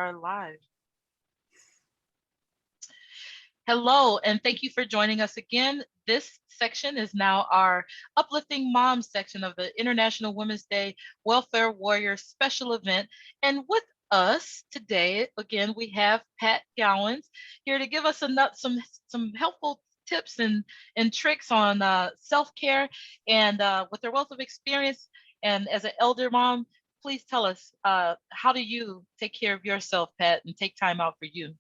are live. Hello, and thank you for joining us again. This section is now our Uplifting Moms section of the International Women's Day Welfare Warrior special event. And with us today, again, we have Pat Gowans here to give us some helpful tips and tricks on self-care and with her wealth of experience and as an elder mom, please tell us, how do you take care of yourself, Pat, and take time out for you?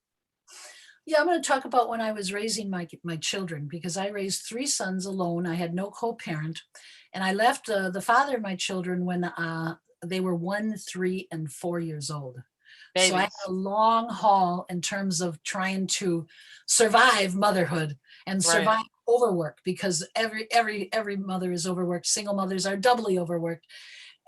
Yeah, I'm going to talk about when I was raising my children, because I raised three sons alone. I had no co-parent, and I left the father of my children when they were 1, 3, and 4 years old. So I had Babies. a long haul in terms of trying to survive motherhood and Right. survive overwork, because every mother is overworked. Single mothers are doubly overworked.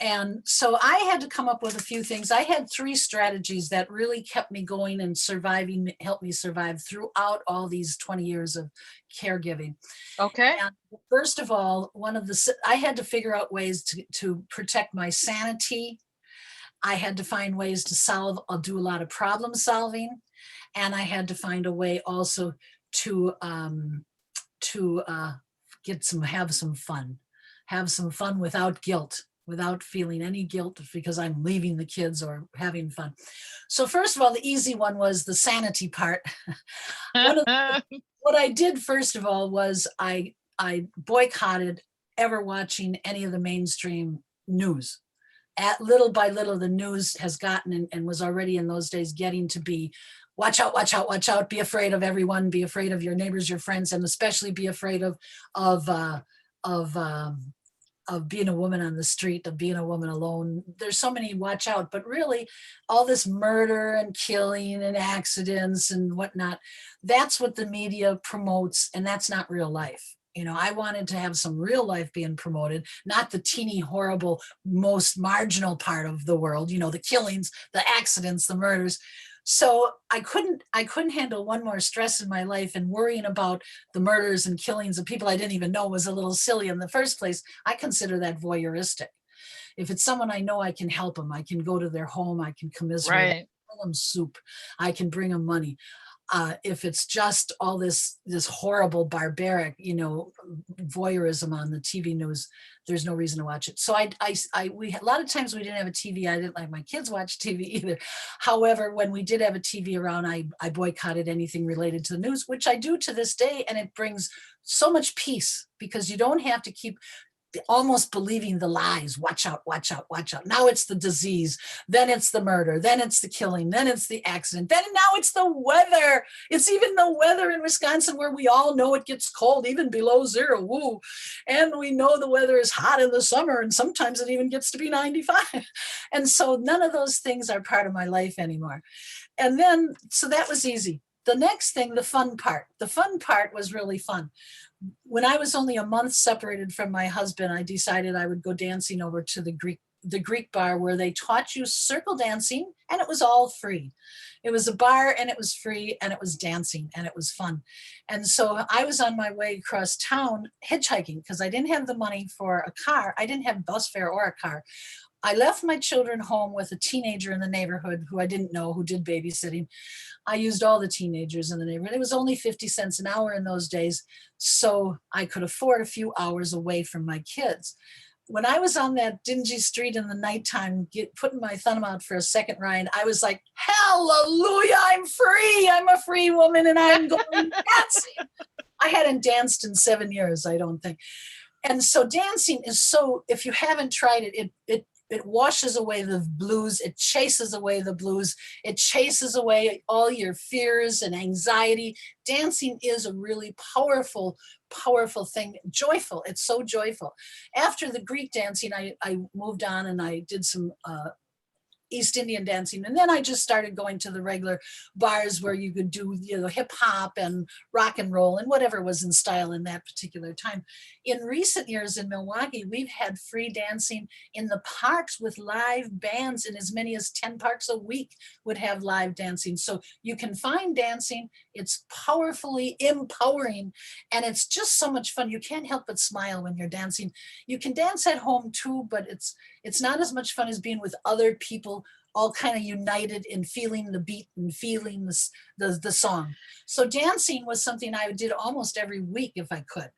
And so I had to come up with a few things. I had three strategies that really kept me going and surviving, helped me survive throughout all these 20 years of caregiving. Okay. And first of all, I had to figure out ways to protect my sanity. I had to find ways to I'll do a lot of problem solving. And I had to find a way also to, to have some fun without guilt, without feeling any guilt because I'm leaving the kids or having fun. So first of all, the easy one was the sanity part. One of what I did first of all was I boycotted ever watching any of the mainstream news. At little by little, the news has gotten and was already in those days getting to be watch out, watch out, watch out, be afraid of everyone, be afraid of your neighbors, your friends, and especially be afraid of uh, of um, of being a woman on the street, of being a woman alone. There's so many watch out, but really all this murder and killing and accidents and whatnot, that's what the media promotes, and that's not real life. I wanted to have some real life being promoted, not the teeny, horrible, most marginal part of the world, the killings, the accidents, the murders. So I couldn't handle one more stress in my life, and worrying about the murders and killings of people I didn't even know was a little silly in the first place. I consider that voyeuristic. If it's someone I know, I can help them. I can go to their home. I can commiserate. I Right. can bring them soup. I can bring them money. If it's just all this horrible barbaric voyeurism on the TV news, there's no reason to watch it. So we a lot of times we didn't have a TV. I didn't like my kids watch TV either. However, when we did have a TV around, I boycotted anything related to the news, which I do to this day, and it brings so much peace because you don't have to keep almost believing the lies. Watch out, watch out, watch out. Now it's the disease, then it's the murder, then it's the killing, then it's the accident, then now it's the weather. It's even the weather in Wisconsin, where we all know it gets cold, even below zero. Woo. And we know the weather is hot in the summer, and sometimes it even gets to be 95. And so none of those things are part of my life anymore. And then, so that was easy. The next thing, the fun part. The fun part was really fun. When I was only a month separated from my husband, I decided I would go dancing over to the Greek bar, where they taught you circle dancing, and it was all free. It was a bar, and it was free, and it was dancing, and it was fun. And so I was on my way across town hitchhiking because I didn't have the money for a car. I didn't have bus fare or a car. I left my children home with a teenager in the neighborhood who I didn't know, who did babysitting. I used all the teenagers in the neighborhood. It was only 50 cents an hour in those days, so I could afford a few hours away from my kids. When I was on that dingy street in the nighttime, putting my thumb out for a second ride, I was like, hallelujah, I'm free. I'm a free woman, and I'm going dancing. I hadn't danced in 7 years, I don't think. And so dancing is so, if you haven't tried it, it washes away the blues. It chases away the blues. It chases away all your fears and anxiety. Dancing is a really powerful, powerful thing. Joyful. It's so joyful. After the Greek dancing, I moved on and I did some East Indian dancing. And then I just started going to the regular bars where you could do, hip hop and rock and roll and whatever was in style in that particular time. In recent years in Milwaukee, we've had free dancing in the parks with live bands, and as many as 10 parks a week would have live dancing. So you can find dancing. It's powerfully empowering, and it's just so much fun. You can't help but smile when you're dancing. You can dance at home too, but it's not as much fun as being with other people all kind of united in feeling the beat and feeling the song. So dancing was something I did almost every week if I could.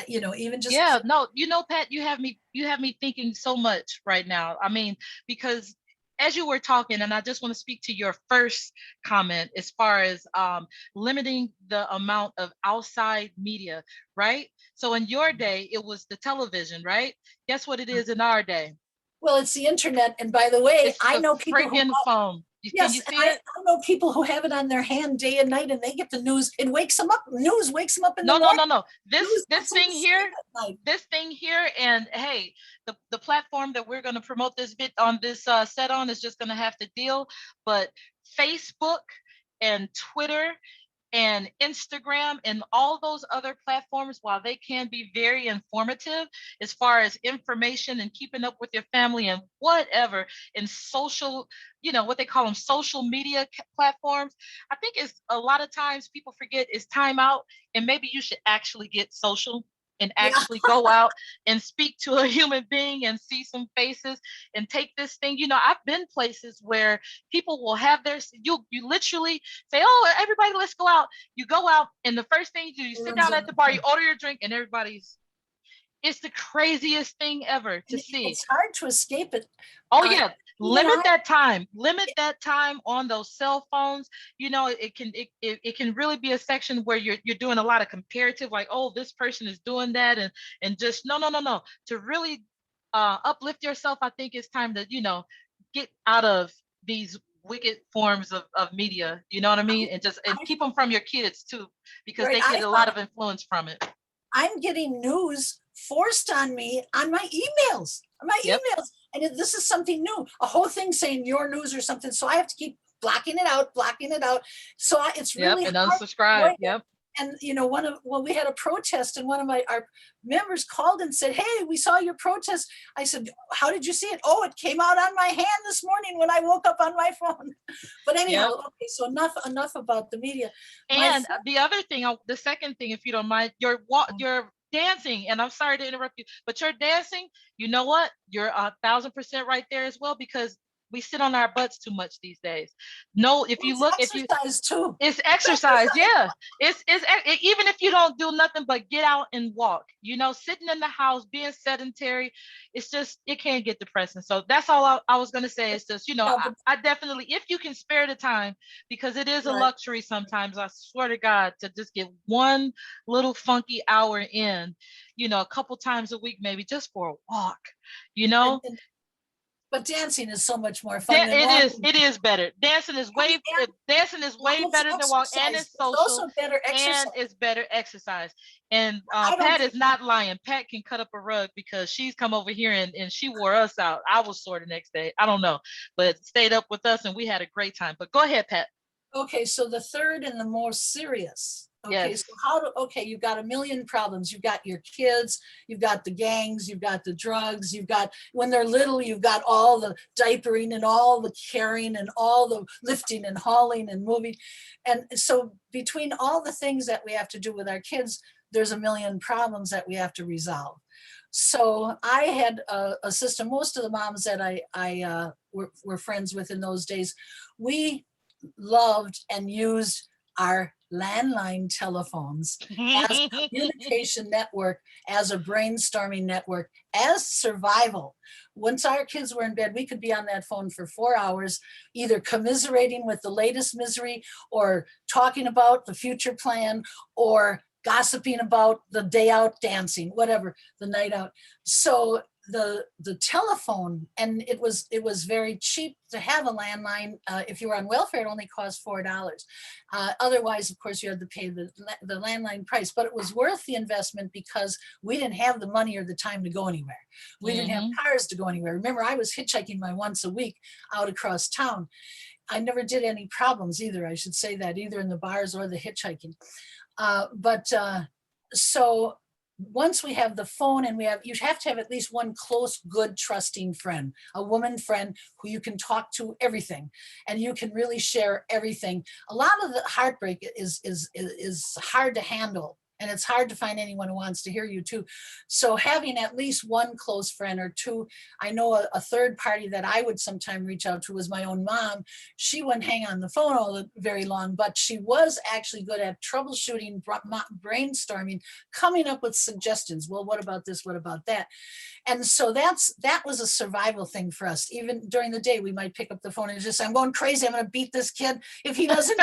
Even just Yeah, no, Pat, you have me thinking so much right now. I mean, because as you were talking, and I just want to speak to your first comment as far as limiting the amount of outside media, right? So in your day, it was the television, right? Guess what it is in our day? well, it's the internet. And by the way, It's I the know people who freaking phone. Can yes, you and see it? I know people who have it on their hand day and night, and they get the news. It wakes them up. News wakes them up in the No, no, morning. no, no. This News this puts them thing to sleep here, at night. this thing here, and hey, the platform that we're going to promote this bit on this set on is just going to have to deal. But Facebook and Twitter and Instagram and all those other platforms, while they can be very informative as far as information and keeping up with your family and whatever in social, what they call them, social media platforms, I think it's a lot of times people forget it's time out and maybe you should actually get social and Yeah, actually go out and speak to a human being and see some faces and take this thing. I've been places where people will have you literally say, "Oh, everybody, let's go out." You go out, and the first thing you do, you sit everyone's down on at the the bar, you phone. order your drink, and everybody's. It's the craziest thing ever to And see. it's hard to escape it. Oh Uh, yeah, even limit I, that time. Limit that time on those cell phones. It can really be a section where you're doing a lot of comparative, like, oh, this person is doing that, and just no, no, no, no. To really uplift yourself, I think it's time to get out of these wicked forms of media. You know what I mean? And I, keep them from your kids too, because right, they I get a lot found of influence from it. I'm getting news forced on me on my emails, Yep, and this is something new. A whole thing saying your news or something, so I have to keep blocking it out, blocking it out. So it's yep, really and hard to unsubscribe. avoid it. Yep, And we had a protest, and one of our members called and said, "Hey, we saw your protest." I said, "How did you see it?" "Oh, it came out on my hand this morning when I woke up on my phone." But anyhow, yep. okay. So enough about the media. My And the other thing, the second thing, if you don't mind, your dancing. And I'm sorry to interrupt you, but your dancing. You know what? You're 1,000% right there as well, because we sit on our butts too much these days. No, it's if you exercise too. it's It's exercise, exercise. yeah. Even if you don't do nothing but get out and walk, sitting in the house, being sedentary, it can get depressing. So that's all I was gonna say. Is just, Yeah, I definitely, if you can spare the time, because it is a right. luxury sometimes. I swear to God, to just get one little funky hour in, a couple times a week, maybe just for a walk, you And, know. and but dancing is so much more fun than It is. walking. It is better. Dancing is way And it's better than walk, and exercise. it's It's social, also better and exercise. it's better exercise. And I don't Pat think is not lying. Pat can cut up a rug because she's come over here and she wore us out. I was sore the next day. I don't know, but stayed up with us and we had a great time. But go ahead, Pat. okay, so the third and the more serious. Okay, so Yes. you've got a million problems. You've got your kids, you've got the gangs, you've got the drugs, you've got, when they're little, you've got all the diapering and all the carrying and all the lifting and hauling and moving. And so between all the things that we have to do with our kids, there's a million problems that we have to resolve. So I had a system. Most of the moms that I were friends with in those days, we loved and used our landline telephones as communication network, as a brainstorming network, as survival. Once our kids were in bed, we could be on that phone for 4 hours, either commiserating with the latest misery or talking about the future plan or gossiping about the day out dancing, whatever, the night out. So the telephone, and it was very cheap to have a landline. If you were on welfare, it only cost $4. Otherwise, of course, you had to pay the landline price, but it was worth the investment because we didn't have the money or the time to go anywhere. We didn't have Hmm. cars to go anywhere. Remember, I was hitchhiking my once a week out across town. I never did any problems either. I should say that, either in the bars or the hitchhiking. But so once we have the phone, and you have to have at least one close, good, trusting friend, a woman friend who you can talk to everything, and you can really share everything. A lot of the heartbreak is hard to handle And it's hard to find anyone who wants to hear you too. So having at least one close friend or two, I know a third party that I would sometime reach out to was my own mom. She wouldn't hang on the phone very long, but she was actually good at troubleshooting, brainstorming, coming up with suggestions. Well, what about this? What about that? And so that was a survival thing for us. Even during the day, we might pick up the phone and just say, I'm going crazy. I'm going to beat this kid if he doesn't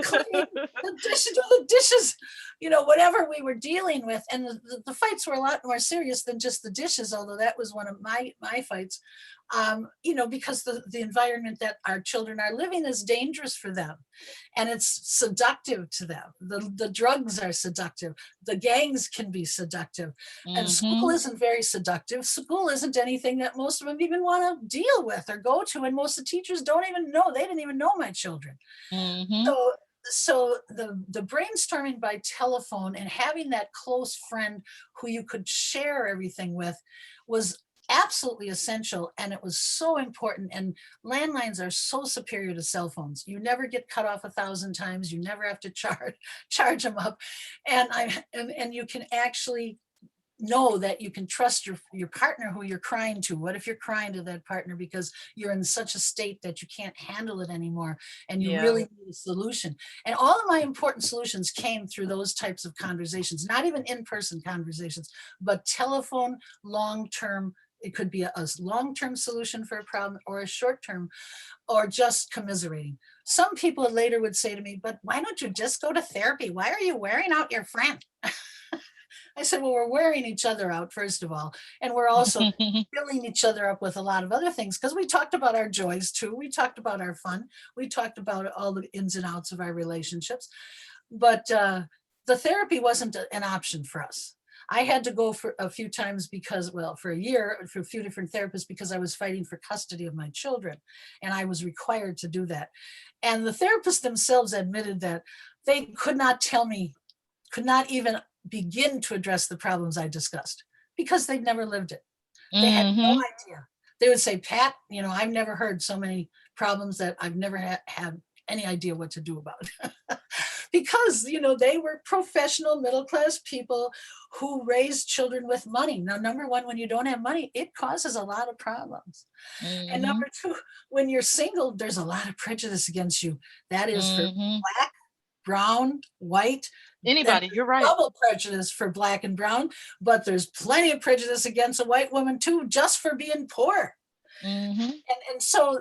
clean the dishes, whatever we were dealing with. And the fights were a lot more serious than just the dishes, although that was one of my fights, because the environment that our children are living is dangerous for them. And it's seductive to them. The drugs are seductive. The gangs can be seductive. And school isn't very seductive. School isn't anything that most of them even want to deal with or go to. And most of the teachers don't even know. They didn't even know my children. So the brainstorming by telephone and having that close friend who you could share everything with was absolutely essential, and it was so important. And landlines are so superior to cell phones. You never get cut off 1,000 times. You never have to charge them up, and you can actually know that you can trust your partner who you're crying to. What if you're crying to that partner because you're in such a state that you can't handle it anymore and you really need a solution? And all of my important solutions came through those types of conversations, not even in-person conversations, but telephone, long-term. It could be a long-term solution for a problem or a short-term, or just commiserating. Some people later would say to me, but why don't you just go to therapy? Why are you wearing out your friend? I said, well, we're wearing each other out, first of all. And we're also filling each other up with a lot of other things, because we talked about our joys too. We talked about our fun. We talked about all the ins and outs of our relationships. But the therapy wasn't an option for us. I had to go for a few times because, for a year, for a few different therapists, because I was fighting for custody of my children. And I was required to do that. And the therapists themselves admitted that they could not even begin to address the problems I discussed because they'd never lived it. They had no idea. They would say, Pat, I've never heard so many problems that I've never had any idea what to do about. Because, they were professional middle-class people who raised children with money. Now, number one, when you don't have money, it causes a lot of problems. And number two, when you're single, there's a lot of prejudice against you. That is for Black, brown, white. Anybody, you're right. Double prejudice for Black and brown, but there's plenty of prejudice against a white woman too, just for being poor. And so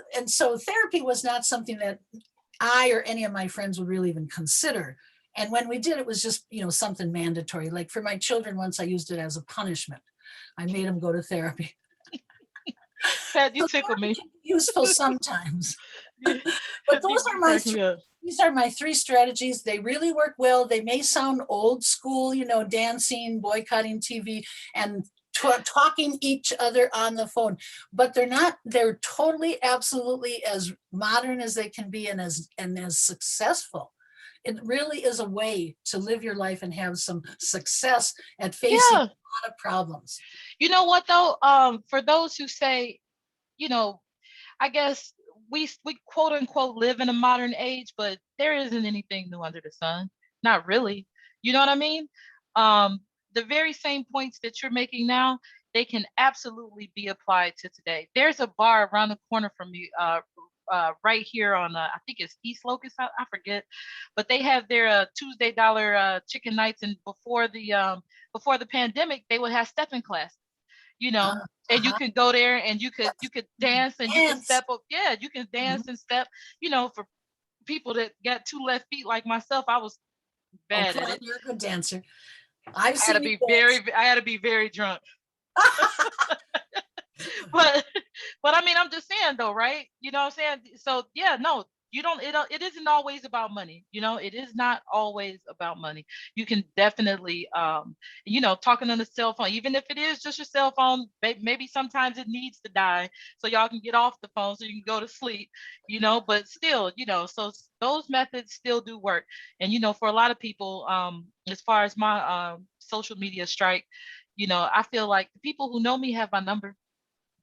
therapy was not something that I or any of my friends would really even consider. And when we did, it was just, something mandatory. Like for my children, once I used it as a punishment. I made them go to therapy. Pat, you tickle me. Useful sometimes. But these are my three strategies. They really work well. They may sound old school, dancing, boycotting TV, and talking each other on the phone, but they're not. They're totally, absolutely as modern as they can be, and as successful. It really is a way to live your life and have some success at facing a lot of problems. You know what though? For those who say, I guess we quote unquote live in a modern age, but there isn't anything new under the sun. Not really. You know what I mean? The very same points that you're making now, they can absolutely be applied to today. There's a bar around the corner from me, right here on, I think it's East Locust, I forget, but they have their Tuesday dollar chicken nights, and before the pandemic, they would have stepping classes, and you can go there and you could dance and you can step up. Yeah, you can dance and step. For people that got two left feet like myself, I was bad at it. You're a good dancer. I had to be very drunk. but I mean, I'm just saying though, right? You know what I'm saying? So yeah, no, it isn't always about money. It is not always about money. You can definitely, talking on the cell phone, even if it is just your cell phone, maybe sometimes it needs to die so y'all can get off the phone so you can go to sleep, but still, so those methods still do work. And, for a lot of people, as far as my social media strike, I feel like the people who know me have my number.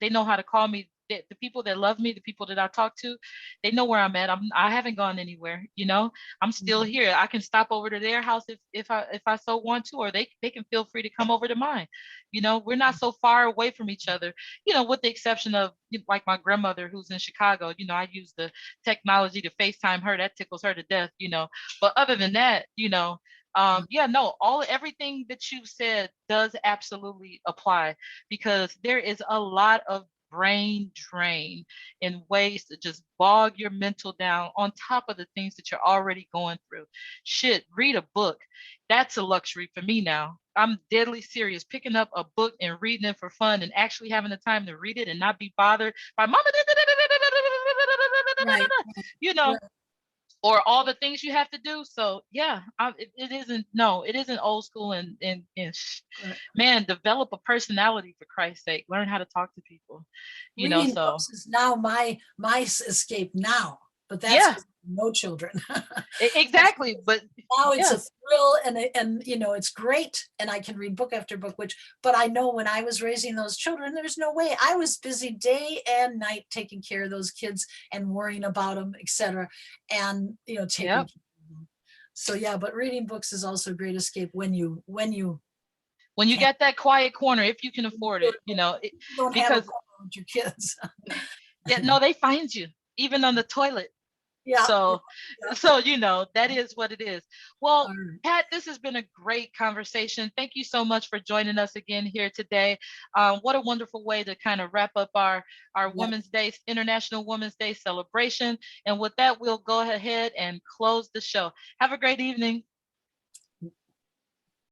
They know how to call me the people that love me, the people that I talk to, they know where I'm at. I haven't gone anywhere, you know. I'm still Mhm. here. I can stop over to their house if I so want to, or they can feel free to come over to mine. You know, we're not so far away from each other, you know, with the exception of like my grandmother who's in Chicago. You know, I use the technology to FaceTime her. That tickles her to death, you know. But other than that, you know, yeah, no, everything that you said does absolutely apply, because there is a lot of brain drain in ways to just bog your mental down on top of the things that you're already going through. Shit, read a book. That's a luxury for me now. I'm deadly serious. Picking up a book and reading it for fun and actually having the time to read it and not be bothered by mama, Right, you know, right, or all the things you have to do. So yeah, it isn't, no, it isn't old school, and right. man, develop a personality for Christ's sake. Learn how to talk to people, you know. Reading So books is now my escape now, but that's yeah, because no children. That's exactly. because But now it's yeah, a thrill and you know it's great and I can read book after book, which but I know when I was raising those children, there's no way. I was busy day and night taking care of those kids and worrying about them, etc. And you know, taking yep. care of them. So yeah, but reading books is also a great escape when you When you can. get that quiet corner, if you can You afford really it, you know, don't have a because problem with your kids. yeah, no, they find you even on the toilet. Yeah, yeah, So, yeah. so you know, that is what it is. Well, All right. Pat, this has been a great conversation. Thank you so much for joining us again here today. What a wonderful way to kind of wrap up our Yeah. Women's Day, International Women's Day celebration. And with that, we'll go ahead and close the show. Have a great evening.